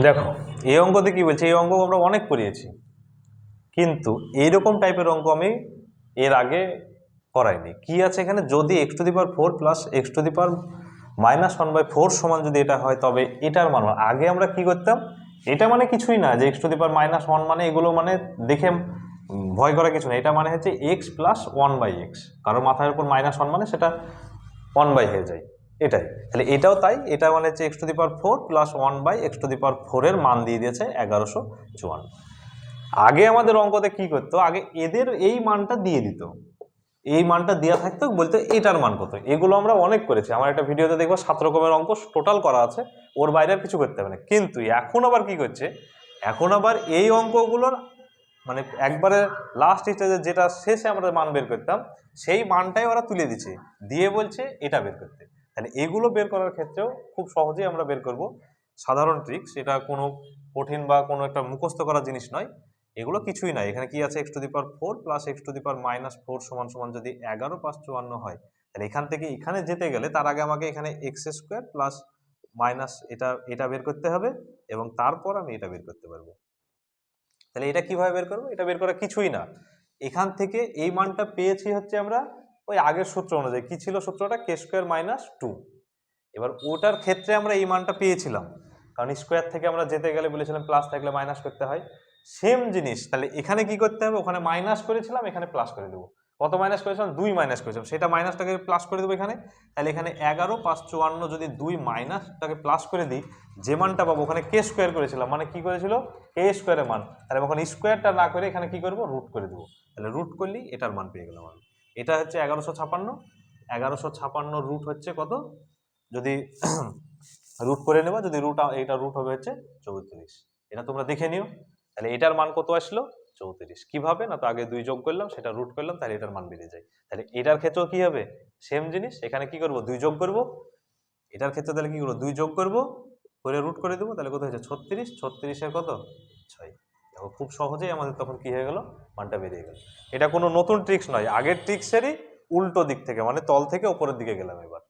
দেখো এই অঙ্কতে কি বলছে, এই অঙ্ক আমরা অনেক করিয়েছি, কিন্তু এইরকম টাইপের অঙ্ক আমি এর আগে করাইনি। কি আছে এখানে, যদি x⁴ প্লাস x⁻⁻1/4 সমান যদি এটা হয়, তবে এটার মান আগে আমরা কি করতাম, এটা মানে কিছুই না যে x⁻−1 মানে এগুলো মানে দেখে ভয় করা কিছু না। এটা মানে হচ্ছে x + 1/x, কারণ মাথার উপর -1 মানে সেটা 1/, হয়ে যায় এটাই। তাহলে এটাও তাই, এটা মানে হচ্ছে x⁴ প্লাস 1/x⁴ এর মান দিয়ে দিয়েছে 1154। আগে আমাদের অঙ্কতে কি করতো, আগে এদের এই মানটা দিয়ে দিত, এই মানটা দেওয়া থাকতো, বলতে এটার মান কত। এগুলো আমরা অনেক করেছি, আমার একটা ভিডিওতে দেখবো 7 রকমের অঙ্ক টোটাল করা আছে, ওর বাইরে আর কিছু করতে হবে না। কিন্তু এখন আবার কি করছে, এখন আবার এই অঙ্কগুলোর মানে একবারে লাস্ট স্টেজে যেটা শেষে আমরা মান বের করতাম, সেই মানটাই ওরা তুলে দিচ্ছে, দিয়ে বলছে এটা বের করতে। তাহলে এগুলো বের করার ক্ষেত্রেও খুব সহজেই আমরা বের করব, সাধারণ ট্রিক্স, এটা কোনো কঠিন বা কোনো একটা মুখস্থ করার জিনিস নয়। এগুলো কিছুই নাই। এখানে কি আছে, x⁴ প্লাস x⁻⁻4 সমান সমান যদি 11 + 54 হয়, তাহলে এখান থেকে এখানে যেতে গেলে তার আগে আমাকে এখানে x² প্লাস মাইনাস এটা বের করতে হবে, এবং তারপর আমি এটা বের করতে পারবো। তাহলে এটা কিভাবে বের করবো, এটা বের করা কিছুই না, এখান থেকে এই মানটা পেয়েছি হচ্ছে আমরা ওই আগের সূত্র অনুযায়ী। কি ছিল সূত্রটা, k² - 2। এবার ওটার ক্ষেত্রে আমরা এই মানটা পেয়েছিলাম, কারণ স্কোয়ার থেকে আমরা যেতে গেলে বলেছিলাম প্লাস থাকলে মাইনাস করতে হয়, সেম জিনিস। তাহলে এখানে কি করতে হবে, ওখানে মাইনাস করেছিলাম, এখানে প্লাস করে দেবো। কত মাইনাস করেছিলাম, 2 মাইনাস করেছিলাম, সেটা মাইনাসটাকে প্লাস করে দেবো এখানে। তাহলে এখানে 11 + 54 যদি 2 মাইনাসটাকে প্লাস করে দিই, যে মানটা পাবো, ওখানে k² করেছিলাম, মানে কি করেছিল, k² এর মান। তাহলে ওখানে স্কোয়ারটা না করে এখানে কি করবো, রুট করে দেবো। তাহলে রুট করলেই এটার মান পেয়ে গেলাম আমি। এটা হচ্ছে 1156। 1156 রুট হচ্ছে কত, যদি রুট করে নেবা, যদি রুট, এটা রুট হবে হচ্ছে 34। এটা তোমরা দেখে নিও। তাহলে এটার মান কত আসলো, 34। কিভাবে না, তো আগে 2 যোগ করলাম, সেটা রুট করলাম, তাহলে এটার মান বেরিয়ে যায়। তাহলে এটার ক্ষেত্রেও কি হবে, সেম জিনিস। এখানে কি করব, 2 যোগ করব, এটার ক্ষেত্রে তাহলে কি করবো, 2 যোগ করব করে রুট করে দেবো, তাহলে কত হয়েছে 36। 36 এর কত, 6। দেখো খুব সহজেই আমাদের তখন কি হয়ে গেল, মানটা বেরিয়ে গেল। এটা কোনো নতুন ট্রিক্স নয়, আগের ট্রিক্সেরই উল্টো দিক থেকে, মানে তল থেকে ওপরের দিকে গেলাম এবার।